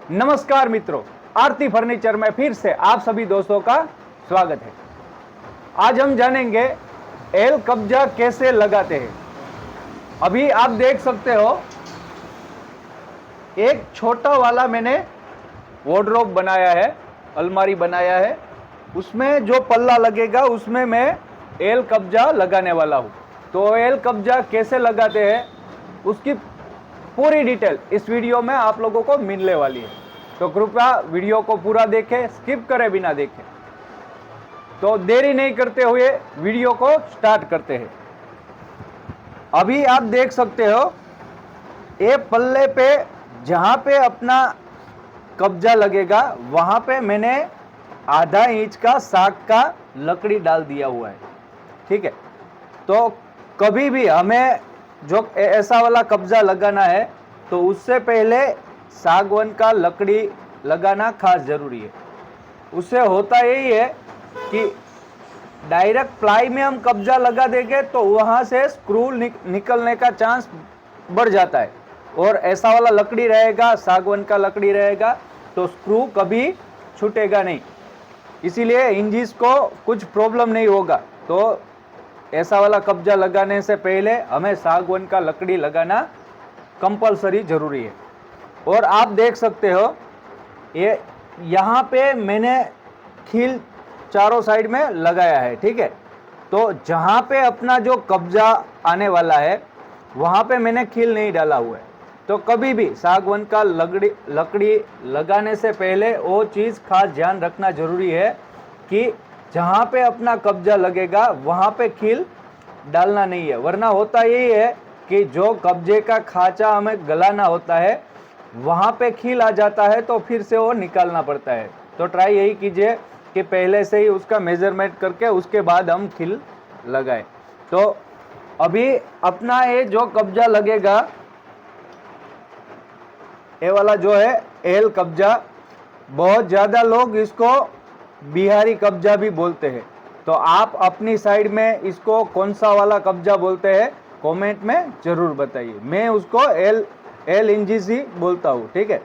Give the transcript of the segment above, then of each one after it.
नमस्कार मित्रों, आरती फर्नीचर में फिर से आप सभी दोस्तों का स्वागत है। आज हम जानेंगे एल कब्जा कैसे लगाते हैं। अभी आप देख सकते हो एक छोटा वाला मैंने वार्डरोब बनाया है, अलमारी बनाया है। उसमें जो पल्ला लगेगा उसमें मैं एल कब्जा लगाने वाला हूँ। तो एल कब्जा कैसे लगाते हैं उसकी पूरी डिटेल इस वीडियो में आप लोगों को मिलने वाली है। तो कृपया वीडियो को पूरा देखें, स्किप करे बिना देखें। तो देरी नहीं करते हुए वीडियो को स्टार्ट करते हैं। अभी आप देख सकते हो ये पल्ले पे जहां पे अपना कब्जा लगेगा वहां पे मैंने आधा इंच का साग का लकड़ी डाल दिया हुआ है। ठीक है, तो कभी भी हमें जो ऐसा वाला कब्जा लगाना है तो उससे पहले सागवान का लकड़ी लगाना खास जरूरी है। उससे होता यही है कि डायरेक्ट प्लाई में हम कब्जा लगा देंगे तो वहां से स्क्रू निकलने का चांस बढ़ जाता है। और ऐसा वाला लकड़ी रहेगा, सागवान का लकड़ी रहेगा तो स्क्रू कभी छूटेगा नहीं, इसीलिए इंजिस को कुछ प्रॉब्लम नहीं होगा। तो ऐसा वाला कब्जा लगाने से पहले हमें सागवान का लकड़ी लगाना कंपलसरी जरूरी है। और आप देख सकते हो ये यहाँ पे मैंने खील चारों साइड में लगाया है। ठीक है, तो जहाँ पे अपना जो कब्जा आने वाला है वहाँ पे मैंने खील नहीं डाला हुआ है। तो कभी भी सागवान का लकड़ी लगाने से पहले वो चीज़ खास ध्यान रखना जरूरी है कि जहाँ पे अपना कब्जा लगेगा वहाँ पे खील डालना नहीं है। वरना होता यही है कि जो कब्जे का खांचा हमें गलाना होता है वहाँ पे खील आ जाता है तो फिर से वो निकालना पड़ता है। तो ट्राई यही कीजिए कि पहले से ही उसका मेजरमेंट करके उसके बाद हम खील लगाए। तो अभी अपना ये जो कब्जा लगेगा ये वाला जो है एल कब्जा, बहुत ज़्यादा लोग इसको बिहारी कब्जा भी बोलते हैं। तो आप अपनी साइड में इसको कौन सा वाला कब्जा बोलते हैं कमेंट में ज़रूर बताइए। मैं उसको एल इंचिस ही बोलता हूँ। ठीक है,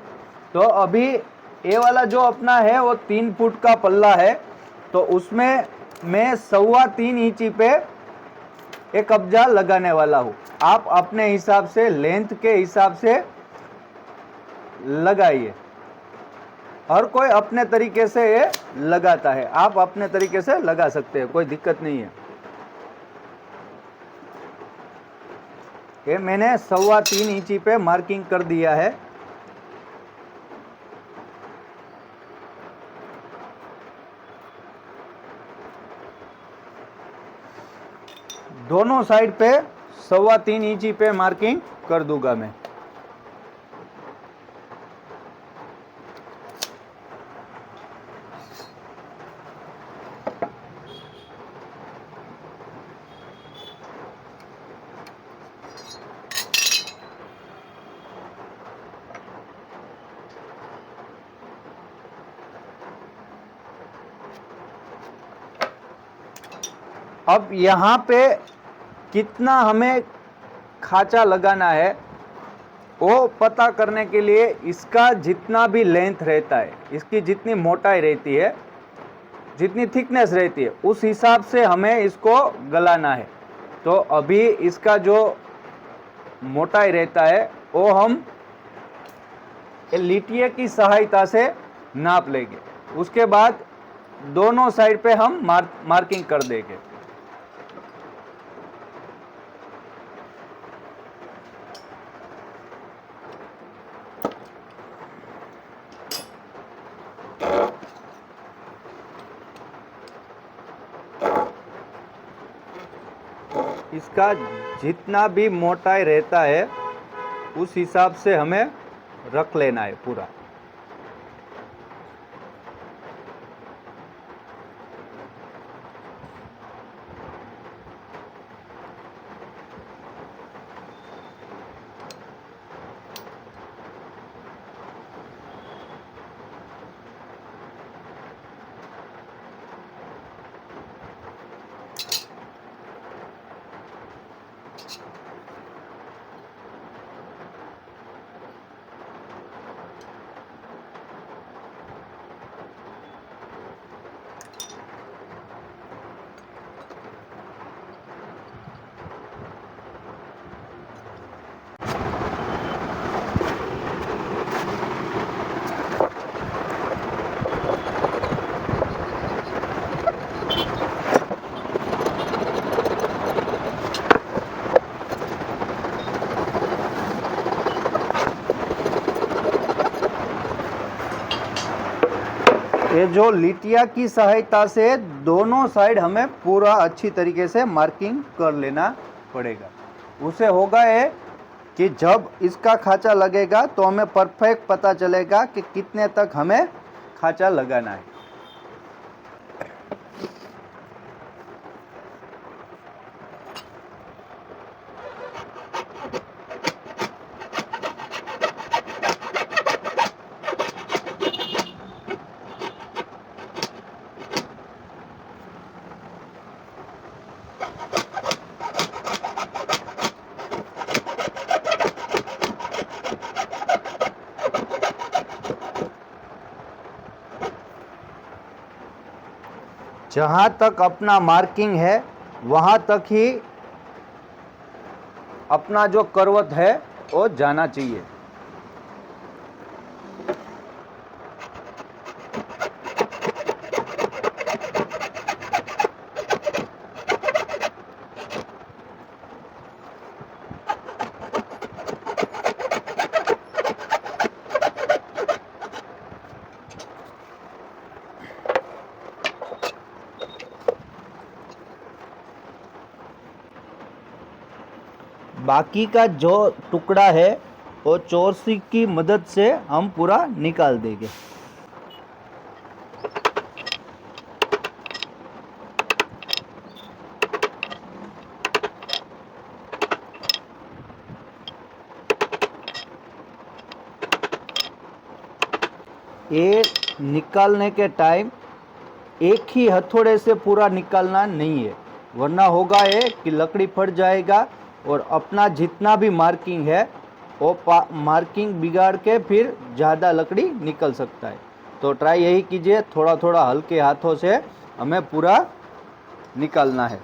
तो अभी ये वाला जो अपना है वो 3 फुट का पल्ला है, तो उसमें मैं 3.25 इंची पे एक कब्जा लगाने वाला हूँ। आप अपने हिसाब से लेंथ के हिसाब से लगाइए। हर कोई अपने तरीके से ये लगाता है, आप अपने तरीके से लगा सकते हैं, कोई दिक्कत नहीं है। ये मैंने 3.25 इंची पे मार्किंग कर दिया है। दोनों साइड पे 3.25 इंची पे मार्किंग कर दूंगा मैं। अब यहाँ पे कितना हमें खांचा लगाना है वो पता करने के लिए इसका जितना भी लेंथ रहता है, इसकी जितनी मोटाई रहती है, जितनी थिकनेस रहती है, उस हिसाब से हमें इसको गलाना है। तो अभी इसका जो मोटाई रहता है वो हम लीटिये की सहायता से नाप लेंगे। उसके बाद दोनों साइड पे हम मार्किंग कर देंगे। इसका जितना भी मोटाई रहता है उस हिसाब से हमें रख लेना है पूरा। ये जो लिटिया की सहायता से दोनों साइड हमें पूरा अच्छी तरीके से मार्किंग कर लेना पड़ेगा। उसे होगा ये कि जब इसका खांचा लगेगा तो हमें परफेक्ट पता चलेगा कि कितने तक हमें खांचा लगाना है। जहाँ तक अपना मार्किंग है वहाँ तक ही अपना जो करवट है वो जाना चाहिए। बाकी का जो टुकड़ा है वो चोरसी की मदद से हम पूरा निकाल देंगे। ये निकालने के टाइम एक ही हथौड़े से पूरा निकालना नहीं है, वरना होगा ये कि लकड़ी फट जाएगा और अपना जितना भी मार्किंग है वो मार्किंग बिगाड़ के फिर ज़्यादा लकड़ी निकल सकता है। तो ट्राई यही कीजिए, थोड़ा थोड़ा हल्के हाथों से हमें पूरा निकालना है।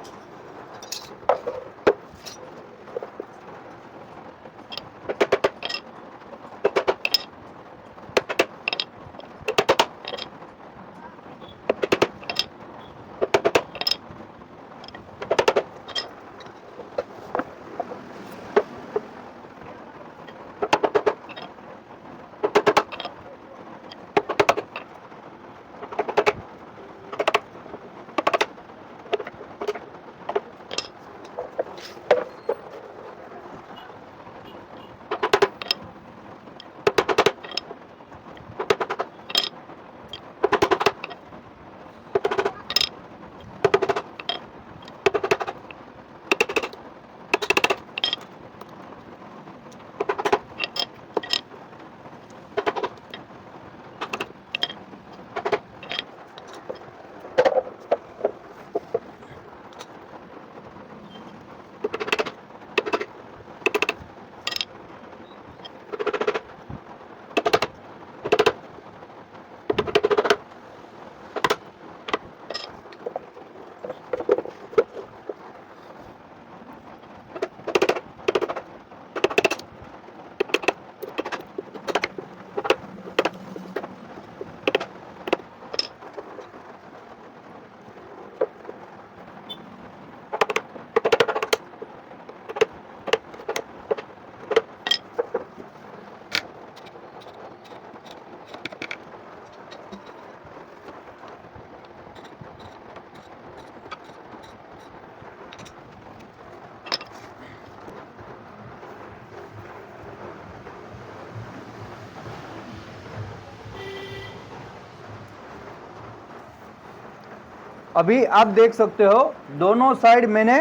अभी आप देख सकते हो दोनों साइड मैंने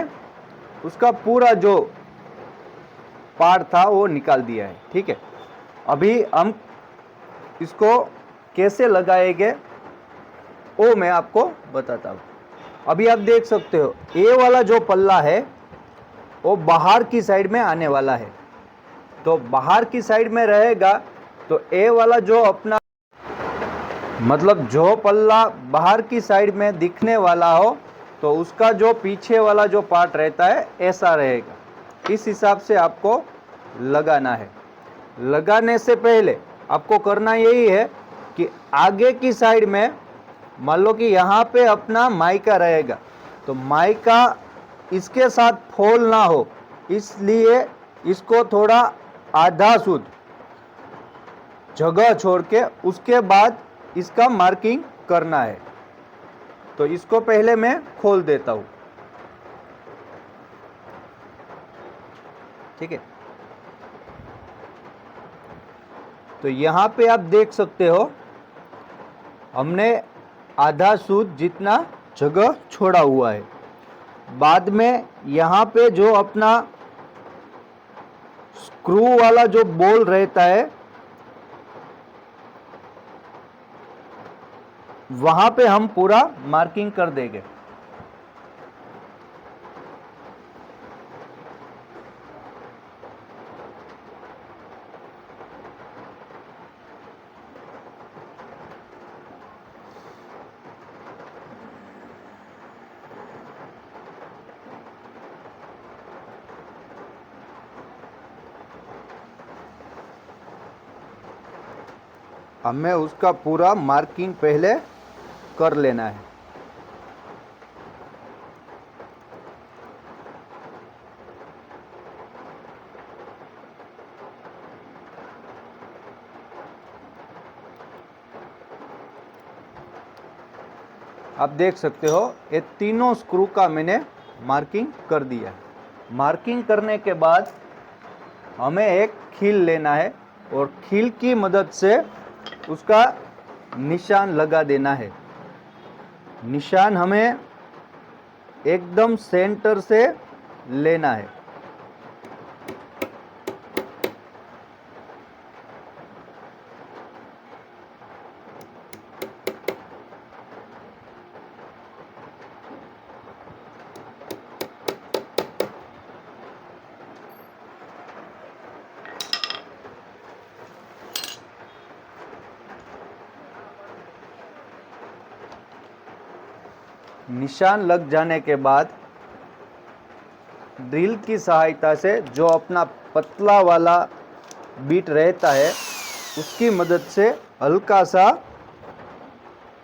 उसका पूरा जो पार्ट था वो निकाल दिया है। ठीक है, अभी हम इसको कैसे लगाएंगे वो मैं आपको बताता हूँ। अभी आप देख सकते हो ये वाला जो पल्ला है वो बाहर की साइड में आने वाला है, तो बाहर की साइड में रहेगा तो ये वाला जो अपना मतलब जो पल्ला बाहर की साइड में दिखने वाला हो तो उसका जो पीछे वाला जो पार्ट रहता है ऐसा रहेगा। इस हिसाब से आपको लगाना है। लगाने से पहले आपको करना यही है कि आगे की साइड में मान लो कि यहाँ पे अपना माइका रहेगा तो माइका इसके साथ फोल ना हो, इसलिए इसको थोड़ा आधा सूद जगह छोड़ के उसके बाद इसका मार्किंग करना है। तो इसको पहले मैं खोल देता हूं। ठीक है, तो यहां पे आप देख सकते हो हमने आधा सूत जितना जगह छोड़ा हुआ है। बाद में यहां पे जो अपना स्क्रू वाला जो बोल रहता है वहां पे हम पूरा मार्किंग कर देंगे। हमें उसका पूरा मार्किंग पहले कर लेना है। आप देख सकते हो ये तीनों स्क्रू का मैंने मार्किंग कर दिया है। मार्किंग करने के बाद हमें एक खील लेना है और खील की मदद से उसका निशान लगा देना है। निशान हमें एकदम सेंटर से लेना है। निशान लग जाने के बाद ड्रिल की सहायता से जो अपना पतला वाला बीट रहता है उसकी मदद से हल्का सा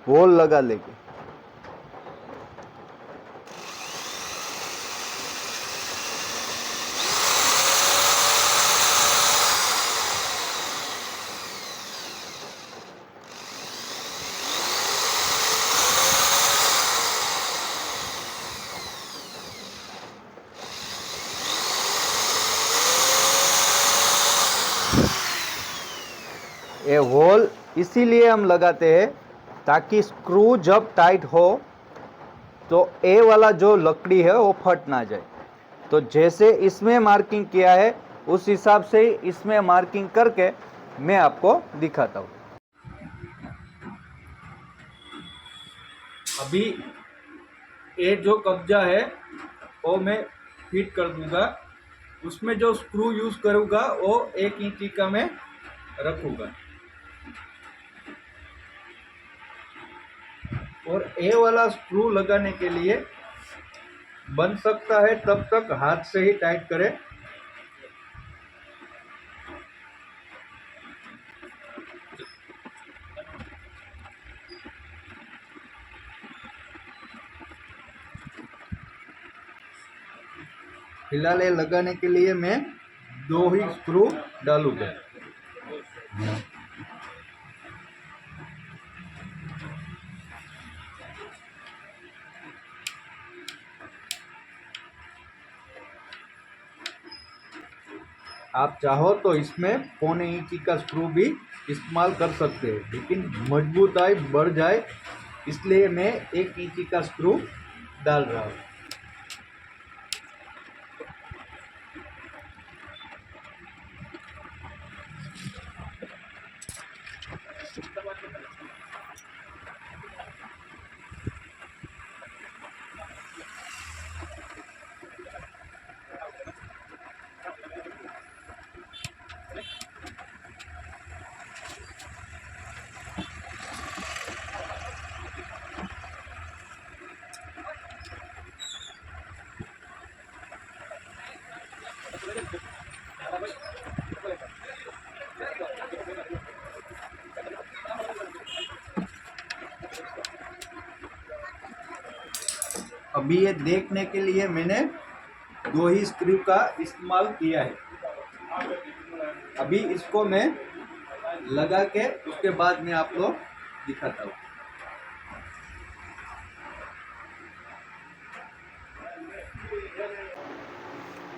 होल लगा लेंगे। ये होल इसीलिए हम लगाते हैं ताकि स्क्रू जब टाइट हो तो ए वाला जो लकड़ी है वो फट ना जाए। तो जैसे इसमें मार्किंग किया है उस हिसाब से ही इसमें मार्किंग करके मैं आपको दिखाता हूँ। अभी ये जो कब्जा है वो मैं फिट कर दूंगा। उसमें जो स्क्रू यूज करूंगा वो 1 इंची का मैं रखूंगा और ए वाला स्क्रू लगाने के लिए बन सकता है तब तक हाथ से ही टाइट करें। फिलहाल ये लगाने के लिए मैं 2 ही स्क्रू डालूंगा। आप चाहो तो इसमें 1/4 इंची का स्क्रू भी इस्तेमाल कर सकते हैं, लेकिन मजबूताई बढ़ जाए इसलिए मैं 1 इंची का स्क्रू डाल रहा हूँ। अभी ये देखने के लिए मैंने 2 ही स्क्रू का इस्तेमाल किया है। अभी इसको मैं लगा के उसके बाद मैं आपको दिखाता हूँ।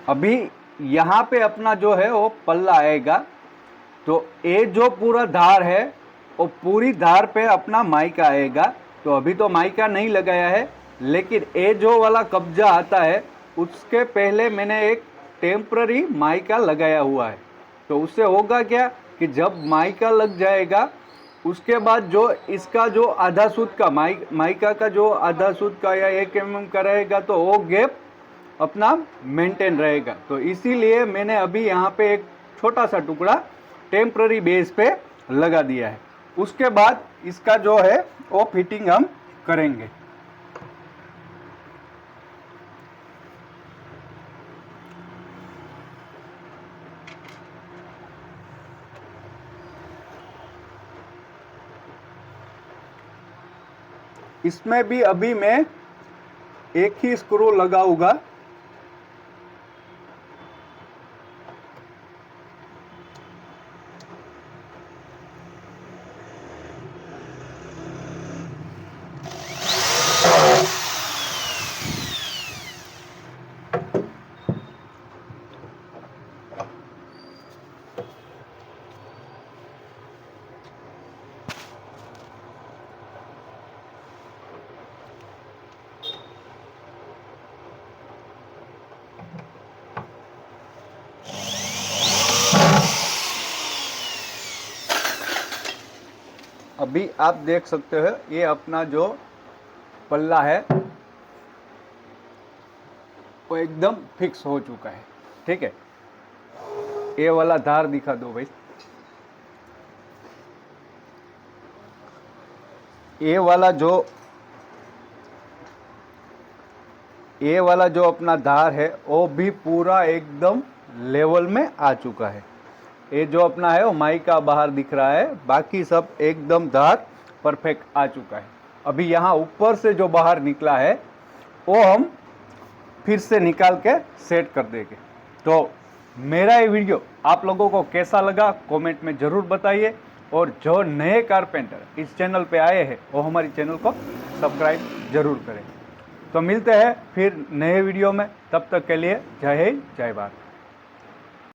अभी यहाँ पे अपना जो है वो पल्ला आएगा, तो ये जो पूरा धार है वो पूरी धार पे अपना माइका आएगा। तो अभी तो माइका नहीं लगाया है, लेकिन ये जो वाला कब्जा आता है उसके पहले मैंने एक टेम्पररी माइका लगाया हुआ है। तो उससे होगा क्या कि जब माइका लग जाएगा उसके बाद जो इसका जो आधा सूत का माइका का जो आधा सूत का या 1 mm का रहेगा, तो वो गैप अपना मेंटेन रहेगा। तो इसीलिए मैंने अभी यहाँ पे एक छोटा सा टुकड़ा टेम्पररी बेस पे लगा दिया है। उसके बाद इसका जो है वो फिटिंग हम करेंगे। इसमें भी अभी मैं एक ही स्क्रू लगाऊंगा। अभी आप देख सकते हो ये अपना जो पल्ला है वो एकदम फिक्स हो चुका है। ठीक है, ये वाला धार दिखा दो भाई। ये वाला जो अपना धार है वो भी पूरा एकदम लेवल में आ चुका है। ये जो अपना है वो माइका बाहर दिख रहा है, बाकी सब एकदम धार परफेक्ट आ चुका है। अभी यहाँ ऊपर से जो बाहर निकला है वो हम फिर से निकाल के सेट कर देंगे। तो मेरा ये वीडियो आप लोगों को कैसा लगा कमेंट में ज़रूर बताइए, और जो नए कारपेंटर इस चैनल पे आए हैं वो हमारी चैनल को सब्सक्राइब जरूर करें। तो मिलते हैं फिर नए वीडियो में, तब तक के लिए जय हिंद जय भारत।